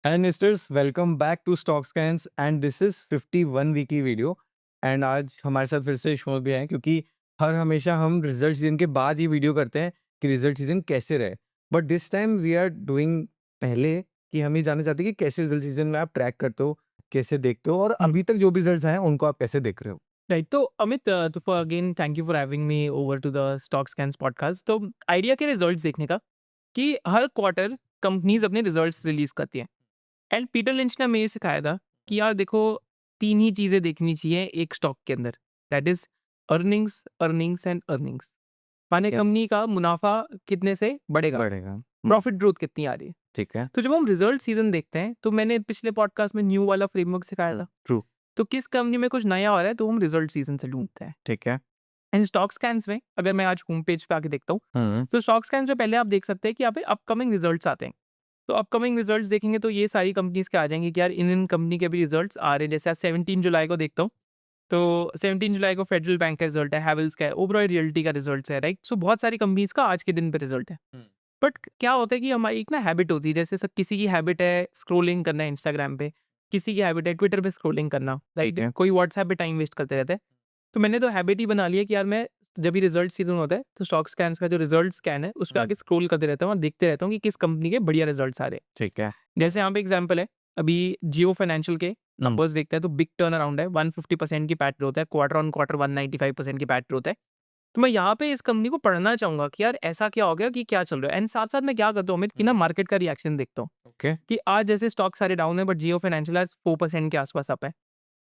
Hi investors, welcome back to Stock Scans and this is 51 weekly video. And आज हमारे साथ फिर से शो भी हैं क्योंकि हर हमेशा हम रिजल्ट सीजन के बाद ही वीडियो करते हैं कि रिजल्ट सीजन कैसे रहे। But this time we are doing पहले कि हम ये जानना चाहते हैं कि कैसे रिजल्ट सीजन में आप ट्रैक करते हो, कैसे देखते हो और हुँ, अभी तक जो भी रिजल्ट्स आए हैं उनको आप कैसे देख रहे हो। राइट। तो अमित, तो for again thank you for having me over to the stock scans podcast. तो आइडिया क्या रिजल्ट्स देखने का कि हर क्वार्टर कंपनीज अपने रिजल्ट्स रिलीज करती हैं। एंड पीटर लिंच ने हमें ये सिखाया था कि यार देखो, 3 ही चीज़ें देखनी चाहिए एक स्टॉक के अंदर, that is earnings, earnings and earnings. माने क्या कंपनी का मुनाफा कितने से बढ़ेगा, बढ़ेगा? प्रॉफिट ग्रोथ कितनी आ रही है। ठीक है। तो जब हम रिजल्ट सीजन देखते हैं तो मैंने पिछले पॉडकास्ट में न्यू वाला फ्रेमवर्क सिखाया था। ट्रू। तो किस कंपनी में कुछ नया हो रहा है तो हम रिजल्ट सीजन से ढूँढते हैं। ठीक है। एंड स्टॉक स्कैन्स में अगर मैं आज होम पेज पे आके देखता हूँ, हम्म। तो स्टॉक स्कैन्स में पहले आप देख सकते हैं कि यहाँ पे अपकमिंग रिजल्ट्स आते हैं। तो अपकमिंग रिजल्ट्स देखेंगे तो ये सारी कंपनीज़ के आ जाएँगे कि यार इन कंपनी के भी रिजल्ट्स आ रहे हैं। जैसे आज 17 जुलाई को देखता हूँ, तो 17 जुलाई को फेडरल बैंक का रिजल्ट है, हैवेल्स का है, ओबरॉय रियल्टी का रिजल्ट्स है, राइट? सो बहुत सारी कंपनीज़ का आज के दिन पे रिजल्ट है। बट क्या होता है कि हमारी एक ना हैबिट होती है, जैसे किसी की हैबिट है स्क्रॉलिंग करना इंस्टाग्राम पे, किसी की हैबिट है ट्विटर पे स्क्रॉलिंग करना, ठीक राइट? है। कोई व्हाट्सएप पे टाइम वेस्ट करते रहता है। तो मैंने तो हैबिट ही बना ली है कि यार मैं जब भी रिजल्ट सीजन होता है तो स्टॉक स्कैन्स का जो रिजल्ट स्कैन है उस पे आके स्क्रॉल करते रहता हूँ और देखते रहता हूँ कि किस कंपनी के बढ़िया रिजल्ट्स आ रहे हैं। ठीक है। जैसे यहाँ पे एग्जांपल है, अभी जियो फाइनेंशियल के नंबर्स देखते हैं तो बिग टर्न अराउंड है, 150% की पैट ग्रोथ है, क्वार्टर ऑन क्वार्टर 195% की पैट ग्रोथ है। तो मैं यहाँ पे इस कंपनी को पढ़ना चाहूंगा कि यार ऐसा क्या हो गया, कि क्या चल रहा है। एंड साथ साथ मैं क्या करता हूँ अमित, कि ना मार्केट का रिएक्शन देखता हूँ ओके। कि आज जैसे स्टॉक सारे डाउन है बट जियो फाइनेंशियल आज 4% के आसपास अप है।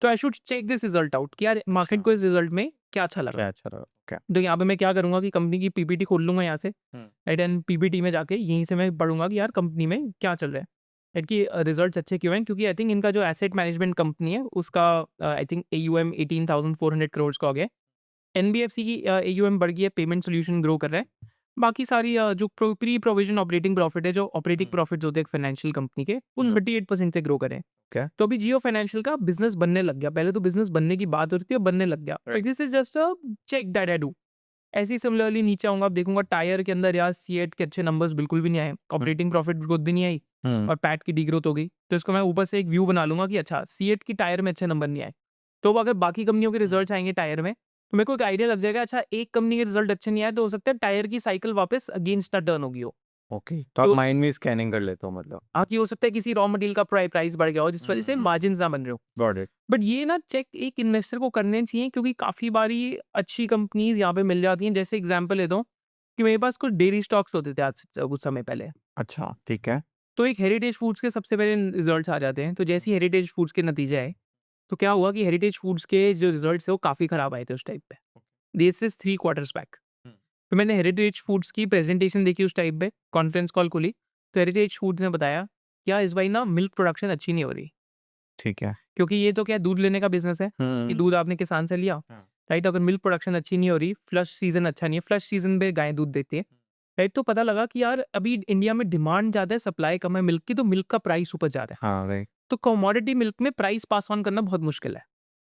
तो I should check this result out कि यार मार्केट अच्छा। को इस रिजल्ट में क्या अच्छा लगा। क्या अच्छा रहा? ओके। तो यहाँ पे मैं क्या करूंगा कि कंपनी की पीपीटी खोल लूंगा यहाँ से, हम्म। राइट? एंड पीपीटी में जाके यहीं से मैं पढ़ूंगा कि यार कंपनी में क्या चल रहा है, राइट? कि रिजल्ट्स अच्छे क्यों हैं, क्योंकि आई थिंक इनका जो एसेट मैनेजमेंट कंपनी है उसका आई थिंक AUM 18,400 करोड़ का हो गया है। एनबीएफसी की AUM बढ़ गई है, पेमेंट सॉल्यूशन ग्रो कर रहा है। बाकी सारी जो प्री प्रोविजन ऑपरेटिंग प्रॉफिट है, जो ऑपरेटिंग प्रॉफिट्स होते हैं फाइनेंशियल कंपनी के, वो 38% से ग्रो करे हैं। क्या? तो अभी जियो फाइनेंशियल का बिजनेस बनने लग गया। पहले तो बिजनेस बनने की बात होती थी, अब बनने लग गया। This is just a check that I do. ऐसे ही सिमिलरली नीचे आऊंगा, आप देखूंगा टायर के अंदर यार सीएट के अच्छे नंबर्स बिल्कुल भी नहीं आए, ऑपरेटिंग प्रॉफिट ग्रोथ भी नहीं आई हम्म। और पैट की डीग्रोथ हो गई। तो इसको मैं ऊपर से एक व्यू बना लूंगा कि अच्छा सीएट की टायर में अच्छे नंबर नहीं आए। तो अब अगर बाकी कंपनियों के रिजल्ट आएंगे टायर में, तो मेरे को एक आइडिया लग जाएगा, अच्छा एक कंपनी के रिजल्ट अच्छे नहीं आए तो हो सकता है टायर की साइकिल वापस अगेंस्ट ना टर्न होगी हो। ओके, तो आप तो माइंड में स्कैनिंग कर लेते हो मतलब। ये हो सकता है किसी रॉ मटेरियल का प्राइस बढ़ गया हो जिस वजह से मार्जिन ना बन रहे हो। Got it. बट ये ना चेक एक इन्वेस्टर को करने चाहिए, क्योंकि काफ़ी बारी अच्छी कंपनीज़ यहाँ पे मिल जाती हैं। जैसे एग्ज़ाम्पल लेता हूँ कि मेरे पास कुछ डेयरी स्टॉक्स होते थे आज से कुछ समय पहले। अच्छा, ठीक है। तो एक हेरिटेज फूड्स के सबसे पहले रिज़ल्ट्स आ जाते हैं। तो जैसे ही हेरिटेज फूड्स के नतीजे आए, तो क्या हुआ कि हेरिटेज फूड्स के जो रिज़ल्ट्स हैं वो काफ़ी ख़राब आए थे उस टाइम पे। This is 3 quarters back. तो मैंने हेरिटेज फूड्स की प्रेज़ेंटेशन देखी उस टाइम पे, कॉन्फ्रेंस कॉल खुली, तो हेरिटेज फूड्स ने बताया, "यार इस बारी ना मिल्क प्रोडक्शन अच्छी नहीं हो रही।" ठीक है। क्योंकि ये तो क्या है, दूध लेने का बिज़नेस है, कि दूध आपने किसान से लिया, हाँ। राइट? अगर मिल्क प्रोडक्शन अच्छी नहीं हो रही, फ्लश सीज़न अच्छा नहीं है, फ्लश सीज़न पे गाय दूध देती है, राइट? तो पता लगा कि यार अभी इंडिया में डिमांड ज़्यादा है, सप्लाई कम है मिल्क की, तो मिल्क का प्राइस ऊपर जा रहा है। हाँ, राइट। तो कमोडिटी मिल्क में प्राइस पास ऑन करना बहुत मुश्किल है।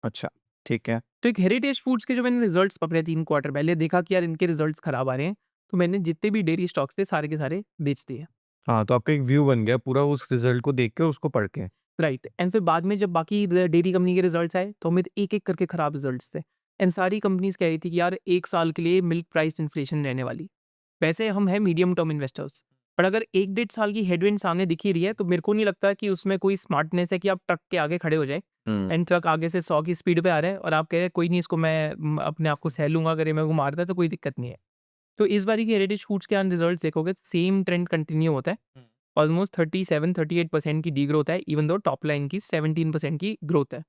अच्छा, ठीक है। तो एक हेरिटेज फूड्स के जो मैंने रिजल्ट्स पकड़े 3 क्वार्टर पहले, देखा कि यार इनके रिजल्ट्स खराब आ रहे हैं, तो मैंने जितने भी डेयरी स्टॉक्स थे सारे के सारे बेच दिए। हाँ, तो आपका एक व्यू बन गया पूरा उस रिज़ल्ट को देख के उसको पढ़ के। राइट। एंड फिर बाद में जब बाकी डेयरी कंपनी के रिजल्ट्स आए तो हमें एक-एक करके खराब रिजल्ट्स थे। एंड सारी कंपनीज़ कह रही थी कि यार 1 साल के लिए मिल्क प्राइस इन्फ्लेशन रहने वाली। वैसे हम हैं मीडियम टर्म इन्वेस्टर्स, पर अगर 1 डेढ़ साल की हेडविंड सामने दिख ही रही है तो मेरे को नहीं लगता कि उसमें कोई स्मार्टनेस है कि आप ट्रक के आगे खड़े हो जाएँ, हुँ। एंड ट्रक आगे से 100 की स्पीड पे आ रहा है और आप कह रहे हैं कोई नहीं, इसको मैं अपने आप को सह लूँगा, अगर ये मेरे को मारता है तो कोई दिक्कत नहीं है। तो इस बारी की हेरिटेज फूड्स के रिजल्ट्स देखोगे तो सेम ट्रेंड कंटिन्यू होता है। ऑलमोस्ट 37-38% की डीग्रोथ है, इवन दो टॉप लाइन की 17% की ग्रोथ है,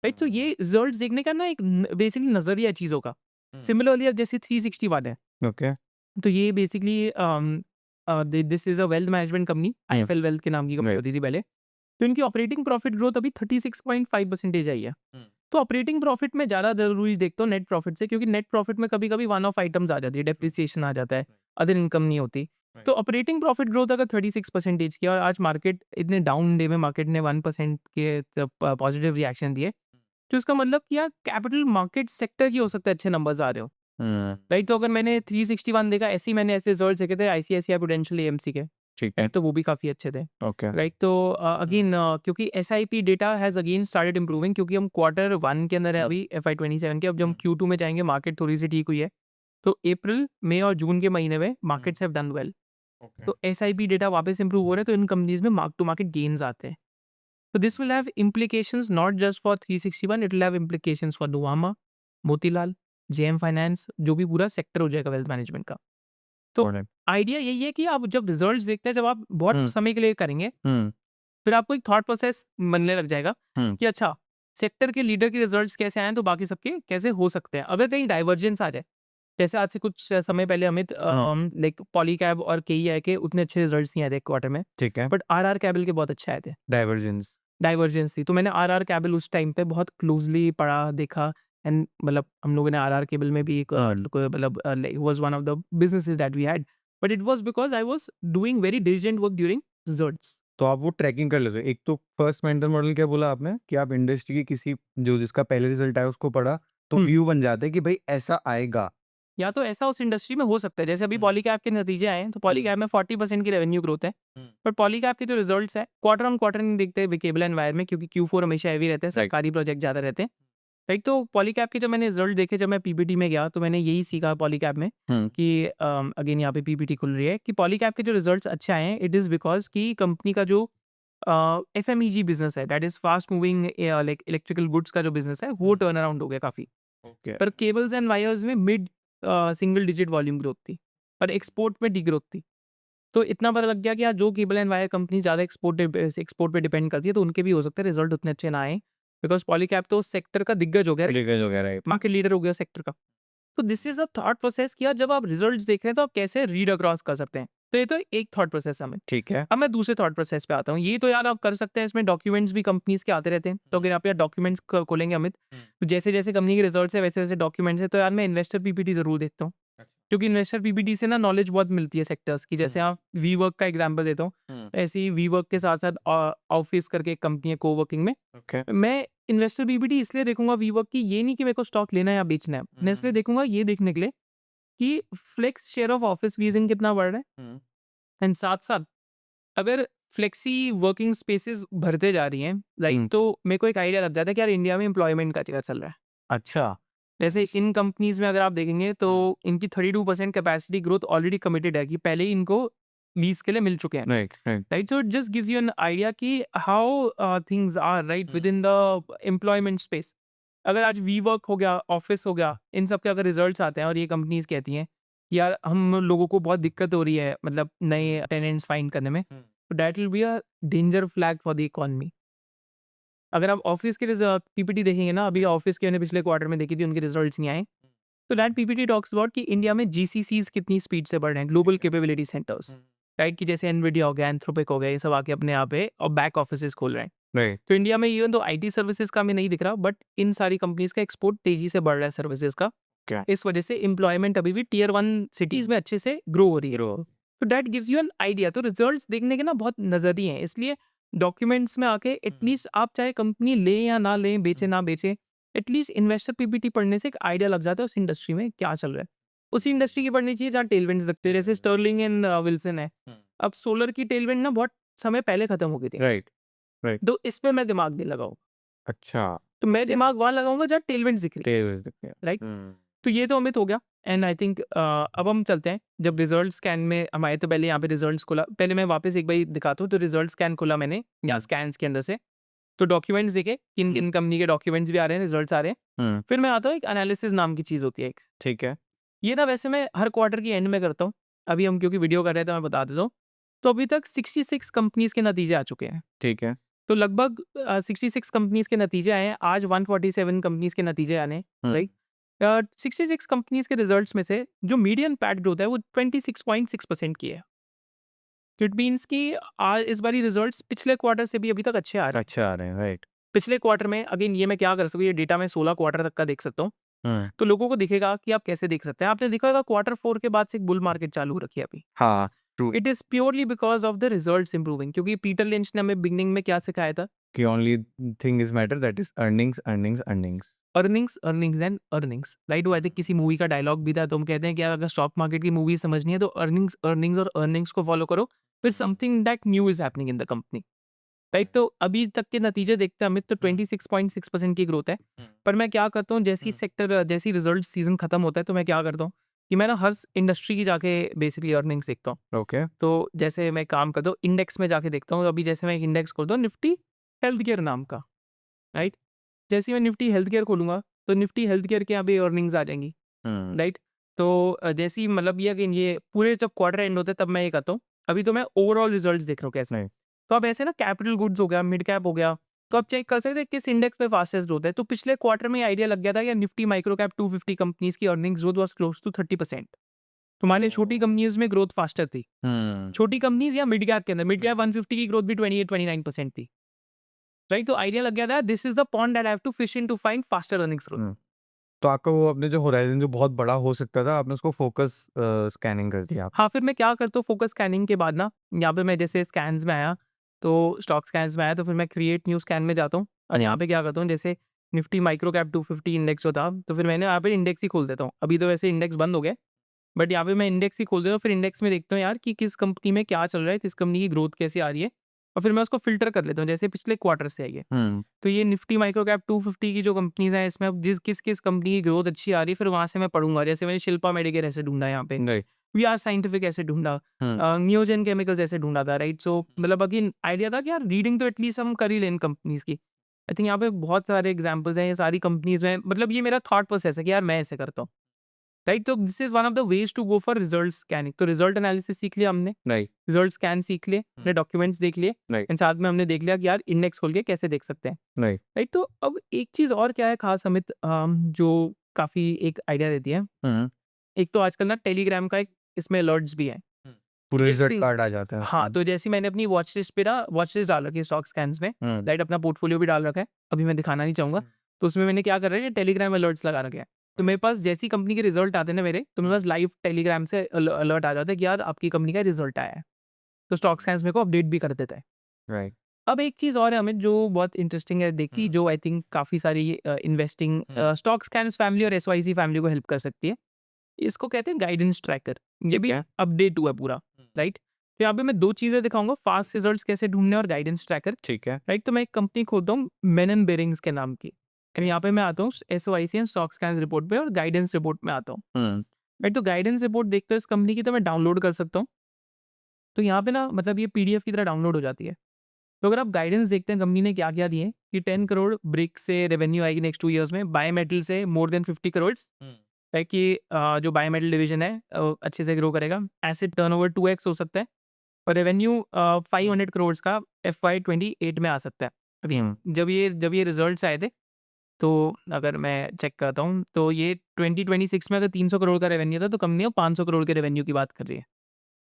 राइट? तो ये रिजल्ट्स देखने का ना एक बेसिकली नजरिया है चीज़ों का। सिमिलरली अब जैसे 361 है, ओके। तो ये basically this is a wealth management company, hmm. IFL wealth के नाम की कंपनी राइट। होती थी पहले। तो इनकी ऑपरेटिंग प्रॉफिट ग्रोथ अभी 36.5% आई है। तो ऑपरेटिंग प्रॉफिट में ज़्यादा ज़रूरी देखता हूँ नेट प्रॉफिट से, क्योंकि नेट प्रॉफिट में कभी-कभी वन ऑफ आइटम्स आ जाती है, डेप्रिसिएशन आ जाता है, अदर इनकम नहीं होती। तो ऑपरेटिंग प्रॉफिट ग्रोथ अगर 36% की है और आज मार्केट इतने डाउन डे में मार्केट ने 1% के पॉजिटिव रिएक्शन दिए, तो इसका मतलब कि यार कैपिटल मार्केट सेक्टर की हो सकता है अच्छे नंबर्स आ रहे हो, हुँ। राइट? तो अगर मैंने 361 देखा, ऐसे ही मैंने ऐसे रिजल्ट्स देखे थे आईसीआईसीआई प्रूडेंशियल एएमसी के। ठीक है, तो वो भी काफ़ी अच्छे थे, ओके, राइट? तो अगेन क्योंकि SIP data has again started improving, क्योंकि हम क्वार्टर 1 के अंदर है अभी FY 27 के। अब जब हम Q2 में जाएँगे, मार्केट थोड़ी-सी ठीक हुई है। तो अप्रैल, मई और जून के महीने में markets have done well. Okay, तो एसआईपी डेटा वापस इम्प्रूव हो रहे हैं, तो इन कंपनीज़ में मार्क टू मार्केट गेन्स आते हैं। So this will have implications not just for 361, it will have implications for Nuvama, Motilal, JM finance, जो भी पूरा सेक्टर हो जाएगा वेल्थ मैनेजमेंट का। तो गॉट इट, आइडिया यही है कि आप जब रिजल्ट्स देखते हैं, जब आप बहुत हुँ, समय के लिए करेंगे, हुँ, फिर आपको एक थॉट प्रोसेस बनने लग जाएगा हुँ, कि अच्छा, सेक्टर के लीडर के रिजल्ट्स कैसे आए हैं, तो बाकी सबके कैसे हो सकते हैं। अगर कहीं डाइवर्जेंस आ जाए, जैसे आज से कुछ समय पहले अमित लाइक पॉलीकैब और केईआई के उतने अच्छे रिजल्ट्स नहीं आए थे क्वार्टर में, ठीक है, बट आरआर कैबल के बहुत अच्छे आए थे। डाइवर्जेंस, डाइवर्जेंस थी। तो मैंने आरआर केबल उस टाइम पे बहुत क्लोज़ली पढ़ा, देखा, एंड मतलब हम लोगों ने आरआर केबल में भी एक मतलब like was one of the businesses that we had, but it was because I was doing very diligent work during results. तो आप वो ट्रैकिंग कर लेते हो। एक तो फर्स्ट मेंटर मॉडल क्या बोला आपने कि आप इंडस्ट्री की किसी जो जिसका पहले रिजल्ट आया उसको पढ़ा, तो हुँ, व्यू बन जाता है कि भाई ऐसा आएगा। या तो ऐसा उस इंडस्ट्री में हो सकता है, जैसे अभी हुँ, पॉलीकैब के नतीजे आए हैं, तो हुँ, पॉलीकैब में 40% की रेवेन्यू ग्रोथ है। हुँ, बट पॉलीकैब के जो रिजल्ट्स हैं, क्वार्टर ऑन क्वार्टर नहीं दिखते केबल एंड वायर में, क्योंकि Q4 हमेशा हेवी रहते हैं, राइट, सरकारी प्रोजेक्ट ज़्यादा रहते हैं। राइट, तो पॉलीकैब के जब मैंने रिजल्ट देखे, जब मैं पीपीटी में गया, तो मैंने यही सीखा पॉलीकैब में हुँ, कि अगेन यहाँ पे पीपीटी खुल रही है कि पॉलीकैब के जो रिजल्ट्स अच्छे आए हैं, इट इज़ बिकॉज़ कि कंपनी का जो एफएमईजी बिज़नेस है, that is fast moving like electrical goods का जो बिज़नेस है, वो हुँ, टर्न अराउंड हो गया काफ़ी। ओके, पर केबल्स एंड वायर्स में mid single digit volume growth थी, और एक्सपोर्ट में डीग्रोथ थी। तो इतना पता लग गया कि यार, जो केबल एंड वायर कंपनी ज़्यादा एक्सपोर्ट पे डिपेंड करती है, तो उनके भी हो सकता है रिजल्ट उतने अच्छे ना आए, बिकॉज़ पॉलीकैब तो उस सेक्टर का दिग्गज हो गया, लीकेज हो गया, राइट, मार्केट लीडर हो गया सेक्टर का। तो this is a thought process कि यार, जब आप रिजल्ट्स देख रहे हैं, तो आप कैसे रीड अक्रॉस कर सकते हैं। तो ये तो एक थॉट प्रोसेस है हमें। ठीक है, अब मैं दूसरे थॉट प्रोसेस पे आता हूँ। ये तो यार आप कर सकते हैं, इसमें डॉक्यूमेंट्स भी कंपनीज़ के आते रहते हैं। तो अगर आप यार डॉक्यूमेंट्स ख खोलेंगे अमित, हुँ, तो जैसे-जैसे कंपनी के रिजल्ट्स है, वैसे-वैसे डॉक्यूमेंट्स है, तो यार मैं इन्वेस्टर पीपीटी ज़रूर देखता हूँ। अच्छा, क्योंकि इन्वेस्टर पीपीटी से ना नॉलेज बहुत मिलती है सेक्टर्स की। जैसे हुँ, आप वीवर्क का एग्ज़ाम्पल देता हूँ, हुँ, ऐसे ही वीवर्क के साथ-साथ ऑफिस करके एक कंपनी है कोवर्किंग में। ओके, मैं इन्वेस्टर पीपीटी इसलिए देखूँगा वीवर्क की, ये नहीं कि मेरे को स्टॉक लेना है या बेचना है। मैं इसलिए हुँ, देखूँगा ये देखने के लिए कि flex share of office leasing कितना बढ़ रहा है, हुँ, एंड साथ-साथ अगर फ्लेक्सी वर्किंग स्पेसेस भरते जा रही हैं, राइट, हुँ, तो मेरे को एक आइडिया लग जाता है कि यार, इंडिया में एम्प्लॉयमेंट का क्या चल रहा है। अच्छा, जैसे इन कंपनीज़ में अगर आप देखेंगे, तो हुँ, इनकी 32% कैपेसिटी ग्रोथ ऑलरेडी कमिटेड है, कि पहले ही इनको लीज़ के लिए मिल चुके हैं। Right, right, right, so it just gives you an idea कि how things are right hmm, within the employment space. अगर आज वी वर्क हो गया, ऑफिस हो गया, इन सब के अगर रिजल्ट्स आते हैं, और ये कंपनीज कहती हैं कि यार, हम लोगों को बहुत दिक्कत हो रही है, मतलब हुँ, नए टेनेंट्स फाइंड करने में, हुँ, तो that will be a danger flag for the economy. अगर आप ऑफिस के पीपीटी देखेंगे ना, अभी ऑफिस के मैंने पिछले क्वार्टर में देखी थी, उनके रिजल्ट्स नहीं आए। तो दैट पीपीटी टॉक्स अबाउट कि इंडिया में जीसीसीज कितनी स्पीड से बढ़ रहे हैं, ग्लोबल ठीक है, कैपेबिलिटी सेंटर्स, हुँ, राइट, कि जैसे एनवीडिया हो गया, एंथ्रोपिक हो गया, ये सब आके अपने यहाँ पे और बैक ऑफिसेस खोल रहे हैं। राइट, तो इंडिया में इवन तो आईटी सर्विसेज का हमें नहीं दिख रहा, बट इन सारी कंपनीज का एक्सपोर्ट तेजी से बढ़ रहा है सर्विसेज का। क्या? इस वजह से एम्प्लॉयमेंट अभी भी टियर 1 सिटीज में अच्छे से ग्रो हो रही है। ग्रो तो that gives you an idea. तो रिजल्ट्स देखने के ना बहुत नजरिए हैं, इसलिए डॉक्यूमेंट्स में आके हुँ, एटलीस्ट आप चाहे कंपनी लें या ना लें, बेचे हुँ, ना बेचे, एटलीस्ट इन्वेस्टर पीपीटी पढ़ने से एक आइडिया लग जाता है उस इंडस्ट्री में क्या चल रहा है। उसी इंडस्ट्री की पढ़नी चाहिए जहाँ टेलविंड्स लगते हैं, जैसे स्टर्लिंग एंड विल्सन है। हुँ, अब सोलर की टेलविंड ना बहुत समय पहले खत्म हो गई थी, राइट, राइट, तो इस पे मैं दिमाग नहीं लगाऊँ। अच्छा, तो मैं दिमाग वहाँ लगाऊँगा जहाँ टेलविंड्स दिख रही है, तेज़ दिखते हैं, राइट? हुँ, तो ये तो अमित हो गया, एंड आई थिंक अब हम चलते हैं, जब रिजल्ट स्कैन में हम आए, तो पहले यहाँ पे रिजल्ट्स खोला, पहले मैं वापस एक बार दिखाता हूँ। तो रिजल्ट स्कैन खोला मैंने, या हुँ, स्कैन्स के अंदर से, तो डॉक्यूमेंट्स देखे, किन हुँ, किन कंपनी के डॉक्यूमेंट्स भी आ रहे हैं, रिजल्ट्स आ रहे हैं। हुँ, फिर मैं आता हूँ, एक एनालिसिस नाम की चीज़ होती है एक। ठीक है, ये ना वैसे मैं हर क्वार्टर की एंड में करता हूँ। अभी हम क्योंकि वीडियो कर रहे हैं, तो मैं बता देता हूँ। तो अभी तक 66 कंपनीज़ के नतीजे आ चुके हैं। ठीक है, तो लगभग 66 कंपनीज़ के नतीजे आए हैं। आज 147 कंपनीज़ के नतीजे आने हैं, हुँ, राइट? 66 कंपनीज़ के रिजल्ट्स में से जो मीडियन पैट ग्रोथ है, वो 26.6% की है। तो इट मीन्स कि इस बारी रिजल्ट्स पिछले क्वार्टर से भी अभी तक अच्छे आ रहे हैं। अच्छे आ रहे हैं, राइट, पिछले क्वार्टर में अगेन ये मैं क्या कर सकता हूँ, ये डेटा मैं 16 क्वार्टर तक का देख सकता हूँ। हुँ, तो लोगों को दिखेगा कि आप कैसे देख सकते हैं। आपने देखा होगा क्वार्टर 4 के बाद से एक बुल मार्केट चालू हो रखी है अभी। हाँ, true it is purely because of the results improving, क्योंकि पीटर लिंच ने हमें बिगिनिंग में क्या सिखाया था? कि only thing is matter that is earnings, earnings, earnings, earnings, earnings and earnings, right? वो आई थिंक किसी मूवी का डायलॉग भी था, तो हम कहते हैं कि यार अगर स्टॉक मार्केट की मूवी समझनी है तो अर्निंग्स, अर्निंग्स और अर्निंग्स को फॉलो करो, फिर something that new is happening in the company, right? तो अभी तक के नतीजे देखते हैं अमित, तो 26.6% की ग्रोथ है। पर मैं क्या करता हूँ, जैसी सेक्टर जैसी रिजल्ट सीजन खत्म होता है, तो मैं क्या करता हूँ कि मैं ना हर इंडस्ट्री की जाके बेसिकली अर्निंग्स देखता हूँ। ओके। तो जैसे मैं काम करता हूँ, इंडेक्स में जाके देखता हूँ। अभी जैसे मैं एक इंडेक्स खोलता हूँ निफ्टी हेल्थ केयर नाम का, राइट? जैसे ही मैं निफ्टी हेल्थ केयर खोलूँगा, तो निफ्टी हेल्थ केयर के यहाँ पे अर्निंग्स आ जाएँगी, हुँ, राइट? तो जैसे ही मतलब ये है कि ये पूरे जब क्वार्टर एंड होते हैं तब मैं ये करता हूँ। अभी तो मैं ओवरऑल रिजल्ट्स देख रहा हूँ कैसे हैं। नहीं। तो अब ऐसे ना कैपिटल गुड्स हो गया, मिड कैप हो गया, तो आप चेक कर सकते हैं किस इंडेक्स पे फास्टेस्ट ग्रोथ है। तो पिछले क्वार्टर में आइडिया लग गया था कि निफ्टी माइक्रो कैप 250 कंपनीज की earnings growth was close to 30%। तो मान लीजिए छोटी कंपनीज में ग्रोथ फास्टर थी। हुँ, छोटी कंपनीज या मिड कैप के अंदर, मिड कैप 150 की ग्रोथ भी 28-29% थी, राइट? तो आइडिया लग गया था this is the pond that I have to fish in to find faster earnings growth. Hmm. तो आपका वो अपने जो होराइज़न जो बहुत बड़ा हो सकता था, आपने उसको फ़ोकस स्कैनिंग कर दिया। हाँ, फिर मैं क्या करता हूँ फोकस स्कैनिंग के बाद ना, यहाँ पे मैं जैसे स्कैन्स में आया, तो स्टॉक स्कैन्स में आया, तो फिर मैं क्रिएट न्यू स्कैन में जाता हूँ और यहाँ पे क्या करता हूँ, जैसे निफ्टी माइक्रो कैप 250 इंडेक्स जो था, तो फिर मैंने यहाँ पे इंडेक्स ही खोल देता हूँ। अभी तो वैसे इंडेक्स बंद हो गए, बट यहाँ पे मैं इंडेक्स ही खोल देता हूँ। फिर इंडेक्स में देखता हूँ यार कि किस कंपनी में क्या चल रहा है, किस कंपनी की ग्रोथ कैसी आ रही है, और फिर मैं उसको फ़िल्टर कर लेता हूँ, जैसे पिछले क्वार्टर से आई है। हुँ, तो ये निफ्टी माइक्रो कैप 250 की जो कंपनीज़ हैं, इसमें अब जिस किस-किस कंपनी की ग्रोथ अच्छी आ रही है, फिर वहाँ से मैं पढ़ूँगा। जैसे मैंने शिल्पा मेडिकेयर ऐसे ढूँढा यहाँ पे, नहीं। वी आर साइंटिफिक ऐसे ढूँढा, हुँ, नियोजन केमिकल्स ऐसे ढूँढा था, राइट? सो मतलब अगेन आइडिया था कि यार रीडिंग तो एटलीस्ट हम कर ही लें इन कंपनीज़ की। आई थिंक यहाँ पे बहुत सारे एग्ज़ाम्पल्स हैं, ये सारी कंपनीज़ में, मतलब ये मेरा थॉट प्रोसेस है कि यार मैं ऐसे करता हूँ, राइट? तो this is one of the ways to go for result scanning. तो रिजल्ट एनालिसिस सीख लिया हमने, नहीं, रिजल्ट स्कैन सीख लिए, अपने डॉक्यूमेंट्स देख लिए, नहीं, एंड साथ में हमने देख लिया कि यार इंडेक्स खोल के कैसे देख सकते हैं, नहीं। राइट? तो अब एक चीज़ और क्या है खास अमित, जो काफ़ी एक आइडिया देती है। हुँ, एक तो आजकल ना टेलीग्राम का एक इसमें अलर्ट्स भी हैं। हुँ। पूरे रिज़ल्ट जैसे कार्ड आ जाता है हाँ, उसमें। तो जैसे मैंने अपनी वॉच लिस्ट पे ना वॉच लिस्ट डाल रखी है स्टॉक स्कैन्स में, हुँ, राइट? अपना पोर्टफोलियो भी डाल रखा है। अभी मैं दिखाना नहीं चाहूँगा। हुँ, तो उसमें मैंने क्या कर रखा है, टेलीग्राम अलर्ट्स लगा रखे हैं। तो मेरे पास जैसी कंपनी के रिजल्ट आते हैं ना मेरे, तो मेरे पास लाइव टेलीग्राम से अलर्ट आ जाता है कि यार आपकी कंपनी का रिजल्ट आया है। तो स्टॉक स्कैन्स मेरे को अपडेट भी कर देता है। राइट। अब एक चीज़ और है अमित जो बहुत इंटरेस्टिंग है देखी, हुँ, जो आई थिंक काफ़ी सारी इन्वेस्टिंग हुँ, स्टॉक स्कैन्स फैमिली और एसवाईसी फैमिली को हेल्प कर सकती है। इसको कहते हैं गाइडेंस ट्रैकर। ये ठीक भी है। अपडेट हुआ है पूरा, हुँ, राइट? तो यहाँ पे मैं 2 चीज़ें दिखाऊँगा, फास्ट रिजल्ट्स कैसे ढूँढने और गाइडेंस ट्रैकर, ठीक है। राइट? तो मैं एक कंपनी खोलता हूँ मेनन बेयरिंग्स के नाम की। एंड यहाँ पे मैं आता हूँ SOIC and stock scans report पे और गाइडेंस रिपोर्ट में आता हूँ, हुँ, राइट? तो गाइडेंस रिपोर्ट देखते हो इस कंपनी की, तो मैं डाउनलोड कर सकता हूँ। तो यहाँ पे ना मतलब ये पीडीएफ की तरह डाउनलोड हो जाती है। तो अगर आप गाइडेंस देखते हैं कंपनी ने क्या-क्या दिए हैं कि 10 करोड़ ब्रिक से रेवेन्यू आएगी नेक्स्ट 2 ईयर्स में, बायोमेटल से मोर देन 50 करोड़, हुँ, है कि जो बायोमेटल डिवीजन है अच्छे से ग्रो करेगा। एसेट टर्नओवर 2x हो सकता है और रेवेन्यू हुँ, 500 करोड़ का एफवाई 28 में आ सकता है। अभी हुँ, जब ये रिजल्ट्स आए थे, तो अगर मैं चेक करता हूँ, तो ये 2026 में अगर 300 करोड़ का रेवेन्यू था, तो कंपनी अब 500 करोड़ के रेवेन्यू की बात कर रही है।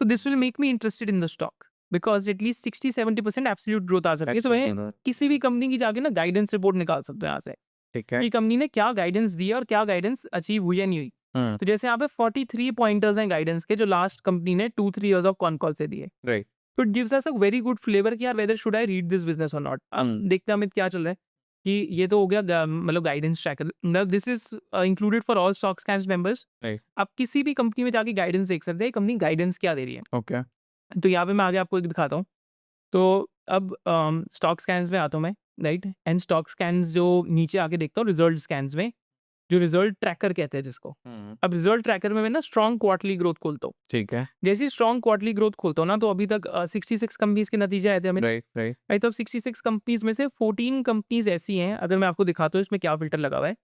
तो this will make me interested in the stock because at least 60-70% absolute growth आ सकती है। तो मैं एक्चुअली किसी भी कंपनी की जाके ना गाइडेंस रिपोर्ट निकाल सकते हो यहाँ से। ठीक है। ये कंपनी ने क्या गाइडेंस दी है और क्या गाइडेंस अचीव हुई या नहीं हुई। हुँ, तो जैसे यहाँ पे 43 पॉइंटर्स हैं गाइडेंस के, जो लास्ट कंपनी ने 2-3 इयर्स ऑफ कॉन कॉल से दिए। राइट। तो it gives us a very good flavour कि यार weather should I read this business और नॉट। अब हुँ, देखते हैं अमित क्या चल रहा है कि ये तो हो गया मतलब गाइडेंस ट्रैकर, मतलब this is included for all stock scans members. Right. आप किसी भी कंपनी में जाके गाइडेंस देख सकते हैं, कंपनी गाइडेंस क्या दे रही है। ओके। तो यहाँ पे मैं आगे आपको एक दिखाता हूँ। तो अब स्टॉक स्कैन्स में आता हूँ मैं, राइट? एंड स्टॉक स्कैन्स जो नीचे आके देखता हूँ रिजल्ट स्कैन्स में, जो रिजल्ट ट्रैकर कहते हैं जिसको। हुँ, अब रिजल्ट ट्रैकर में मैं ना स्ट्रॉन्ग क्वार्टरली ग्रोथ खोलता हूँ। ठीक है। जैसे ही स्ट्रॉन्ग क्वार्टरली ग्रोथ खोलता हूँ ना, तो अभी तक 66 कंपनीज़ के नतीजे आए थे हमें, राइट, राइट। राइट? तो अब 66 कंपनीज़ में से 14 कंपनीज़ ऐसी हैं, अगर मैं आपको दिखाता हूँ इसमें क्या फ़िल्टर लगा हुआ है।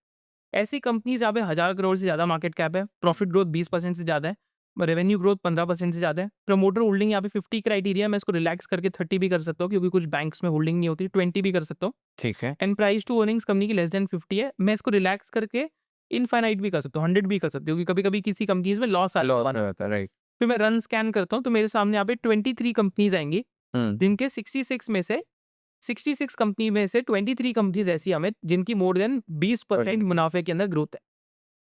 ऐसी कंपनीज़ जहाँ पे 1000 करोड़ से ज़्यादा मार्केट कैप है, प्रॉफिट ग्रोथ 20% से ज़्यादा है, रेवेन्यू ग्रोथ 15% से ज़्यादा है, प्रमोटर होल्डिंग यहाँ पे 50 क्राइटेरिया है, मैं इसको रिलैक्स करके 30 भी कर सकता हूँ क्योंकि कुछ बैंक्स में होल्डिंग नहीं होती, 20 भी कर सकता हूँ। ठीक है। And price to earnings company की लेस देन 50 है, मैं इसको रिलैक्स करके इनफाइनाइट भी कर सकता हूँ, 100 भी कर सकती हूँ क्योंकि कभी-कभी किसी कंपनीज़ में लॉस आ लॉस जाता हो है। जाता है, राइट। फिर मैं रन स्कैन करता हूँ, तो मेरे सामने यहाँ पे 23 कंपनीज़ आएँगी, हुँ, जिनके 66 कंपनी में से 23 कंपनीज़ ऐसी हमें जिनकी मोर देन 20% बढ़िया। मुनाफ़े के अंदर ग्रोथ है,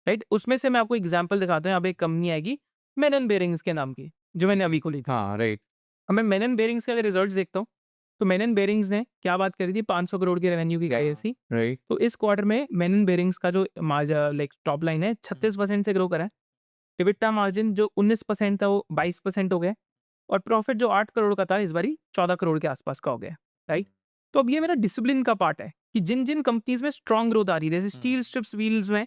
राइट? उसमें से मैं आपको एग्ज़ाम्पल दिखाता हूँ, यहाँ पे एक कंपनी आएगी मेनन बेयरिंग्स के नाम की, जो मैंने अभी खोली थी। हाँ, राइट। अब मैं मेनन बेयरिंग्स के अगर रिज़ल्ट्स देखता हूँ, तो मेनन बेयरिंग्स ने क्या बात करी थी, 500 करोड़ की रेवेन्यू की गाइडेंस थी। राइट। तो इस क्वार्टर में मेनन बेयरिंग्स का जो लाइक टॉप लाइन है 36% से ग्रो करा है। इबिटा मार्जिन जो 19% था वो 22% हो गया, और प्रॉफिट जो 8 करोड़ का था इस बारी 14 करोड़ के आसपास का हो गया, राइट। तो अब ये मेरा डिसिप्लिन का पार्ट है कि जिन जिन कंपनीज में स्ट्रॉन्ग ग्रोथ आ रही है, जैसे स्टील स्ट्रिप्स व्हील्स में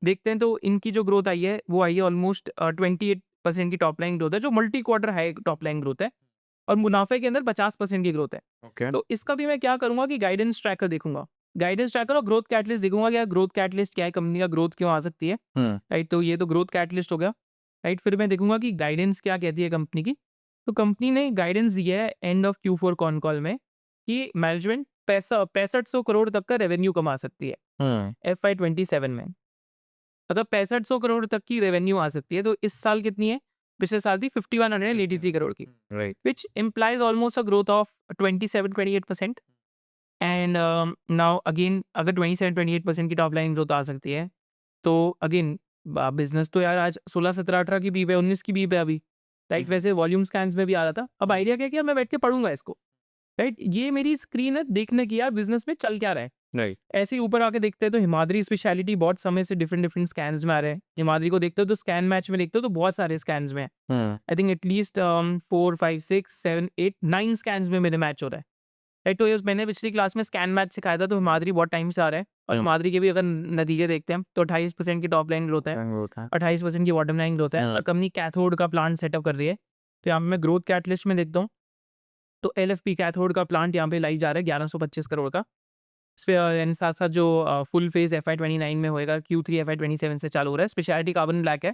देखते हैं तो इनकी जो ग्रोथ आई है वो आई है ऑलमोस्ट 28% की टॉप लाइन ग्रोथ है, जो multi quarter high top line growth है, और मुनाफे के अंदर 50% की ग्रोथ है। ओके। तो इसका भी मैं क्या करूंगा कि गाइडेंस ट्रैकर देखूंगा, गाइडेंस ट्रैकर और ग्रोथ कैटलिस्ट देखूंगा कि यार ग्रोथ कैटलिस्ट क्या है, कंपनी का ग्रोथ क्यों आ सकती है, राइट। तो ये तो ग्रोथ कैटलिस्ट हो गया, राइट। फिर मैं देखूंगा कि गाइडेंस क्या कहती है कंपनी की। तो कंपनी ने गाइडेंस दिया है end of Q4 con call में कि मैनेजमेंट 6500 करोड़ तक का रेवेन्यू कमा सकती है FY27 में। अगर 6500 करोड़ तक की रेवेन्यू आ सकती है तो इस साल कितनी है, पिछले साल थी 5183 करोड़ की, right. which implies almost a growth of 27-28%। And now again अगर 27-28% की टॉप लाइन ग्रोथ आ सकती है तो अगेन बिजनेस तो यार आज 16-17-18 की बीप है, 19 की बीप है अभी, राइट। वैसे वॉल्यूम स्कैन्स में भी आ रहा था। अब आइडिया क्या है कि यार मैं बैठ के पढ़ूंगा इसको, राइट। ये मेरी स्क्रीन है देखने की यार बिजनेस में चल क्या रहा है। राइट। ऐसे ही ऊपर आके देखते हैं तो हिमाद्री स्पेशलिटी बहुत समय से डिफरेंट डिफरेंट स्कैन्स में आ रहे हैं। हिमाद्री को देखते हो तो स्कैन मैच में देखते हो तो बहुत सारे स्कैन्स में आई थिंक एटलीस्ट 4, 5, 6, 7, 8, 9 स्कैन्स में मेरे मैच हो रहा है, राइट। तो ये मैंने पिछली क्लास में स्कैन मैच सिखाया था, तो हिमाद्री बहुत टाइम से आ रहा है, और हिमाद्री के भी अगर नतीजे देखते हैं तो 28% की टॉप लाइन ग्रोथ है, 28% की बॉटम लाइन ग्रोथ है, और कंपनी कैथोड का प्लांट सेटअप कर रही है। तो यहाँ पे मैं ग्रोथ कैटलिस्ट में देखता हूँ तो LFP कैथोड का प्लांट यहाँ पे लाई जा रहा है 1125 करोड़ का। एंड साथ साथ जो फुल फेज FY29 में होएगा, Q3 FY27 से चालू हो रहा है। स्पेशलिटी कार्बन ब्लैक है,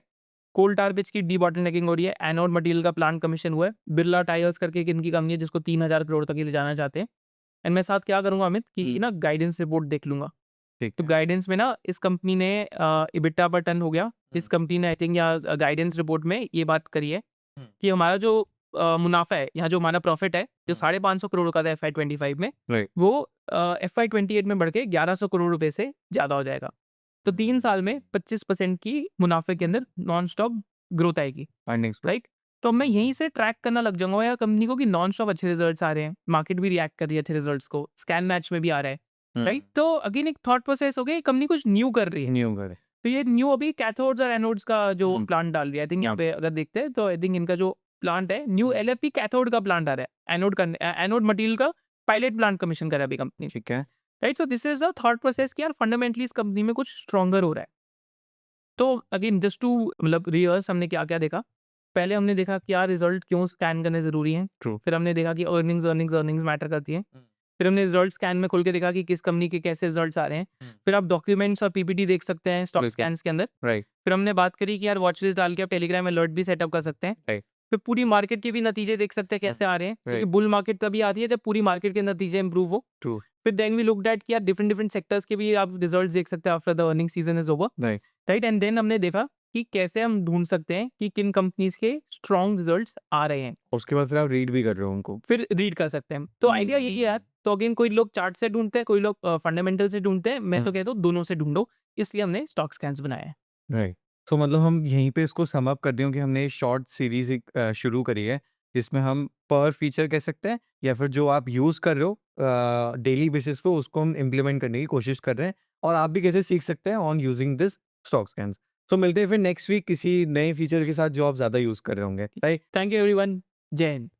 कोल टार पिच की डीबॉटलनेकिंग हो रही है, एनोड मटेरियल का प्लांट कमीशन हुआ है। बिरला टायर्स करके एक इनकी कंपनी है जिसको 3000 करोड़ तक ये ले जाना चाहते हैं। एंड मैं साथ क्या करूंगा अमित कि ना गाइडेंस रिपोर्ट देख लूंगा। ठीक तो है। गाइडेंस में ना इस कंपनी ने इबिटा पर टन हो गया, इस कंपनी ने आई थिंक या गाइडेंस रिपोर्ट में ये बात करी है कि हमारा जो मुनाफा है, यहाँ जो हमारा प्रॉफिट है जो 550 करोड़ का था FY25 में, राइट। वो FY28 में बढ़ के 1100 करोड़ रुपए से ज़्यादा हो जाएगा। तो 3 साल में 25% की मुनाफे के अंदर नॉन स्टॉप ग्रोथ आएगी, अर्निंग्स। राइट। तो अब मैं यहीं से ट्रैक करना लग जाऊंगा यार कंपनी को कि नॉन स्टॉप अच्छे रिजल्ट्स आ रहे हैं, मार्केट भी रिएक्ट कर रही है अच्छे रिजल्ट्स को, स्कैन मैच में भी आ रहा है, राइट। तो अगेन एक थॉट प्रोसेस हो गया, कंपनी कुछ न्यू कर रही है। न्यू करे। तो ये न्यू अभी कैथोड्स और एनोड्स का जो प्लांट डाल रही है, आई थिंक यहाँ पे अगर देखते हैं तो आई थिंक इनका जो प्लांट है न्यू LFP कैथोड का प्लांट आ रहा है, एनोड मटेरियल का पायलट प्लांट कमीशन करा अभी कंपनी, ठीक है। Right. So this is a thought process कि यार फंडामेंटली इस कंपनी में कुछ स्ट्रॉन्गर हो रहा है। तो अगेन जस्ट टू मतलब रिहर्स, हमने क्या क्या देखा। पहले हमने देखा कि यार रिजल्ट क्यों स्कैन करने ज़रूरी है। True. फिर हमने देखा कि अर्निंग्स मैटर करती है। फिर हमने रिजल्ट स्कैन में खोल के देखा कि किस कंपनी के कैसे रिजल्ट्स आ रहे हैं। फिर आप डॉक्यूमेंट्स और PPT देख सकते हैं स्टॉक बिल्कुल। स्कैन्स के अंदर। राइट। फिर हमने बात करी कि यार वॉच लिस्ट डाल के आप टेलीग्राम अलर्ट भी सेटअप कर सकते हैं। राइट। फिर पूरी मार्केट के भी नतीजे देख सकते हैं कैसे आ रहे हैं, क्योंकि राइट। बुल मार्केट तभी आती है जब पूरी मार्केट के नतीजे इंप्रूव हो। ट्रू। फिर देन वी लुक्ड एट कि यार डिफरेंट डिफरेंट सेक्टर्स के भी आप रिजल्ट्स देख सकते हैं after the earning season is over, right. Right. And then हमने देखा कि कैसे हम ढूंढ सकते हैं कि किन कंपनीज के स्ट्रॉन्ग रिजल्ट्स आ रहे हैं, उसके बाद फिर आप रीड भी कर रहे हो उनको। फिर रीड कर सकते हैं। तो आइडिया यही है यार। तो अगेन कोई लोग चार्ट से ढूंढते हैं, कोई लोग फंडामेंटल से ढूंढते हैं, मैं तो कहता हूँ दोनों से ढूंढो, इसलिए हमने स्टॉक स्कैन्स बनाया है। राइट। तो मतलब हम यहीं पे इसको सम अप कर दें कि हमने शॉर्ट सीरीज एक शुरू करी है जिसमें हम पर फीचर कह सकते हैं या फिर जो आप यूज़ कर रहे हो डेली बेसिस पे उसको हम इम्प्लीमेंट करने की कोशिश कर रहे हैं, और आप भी कैसे सीख सकते हैं on using this stock scans. तो मिलते हैं फिर नेक्स्ट वीक किसी नए फीचर के साथ जो आप ज़्यादा यूज़ कर रहे होंगे, राइट। थैंक यू एवरीवन, जय हिंद।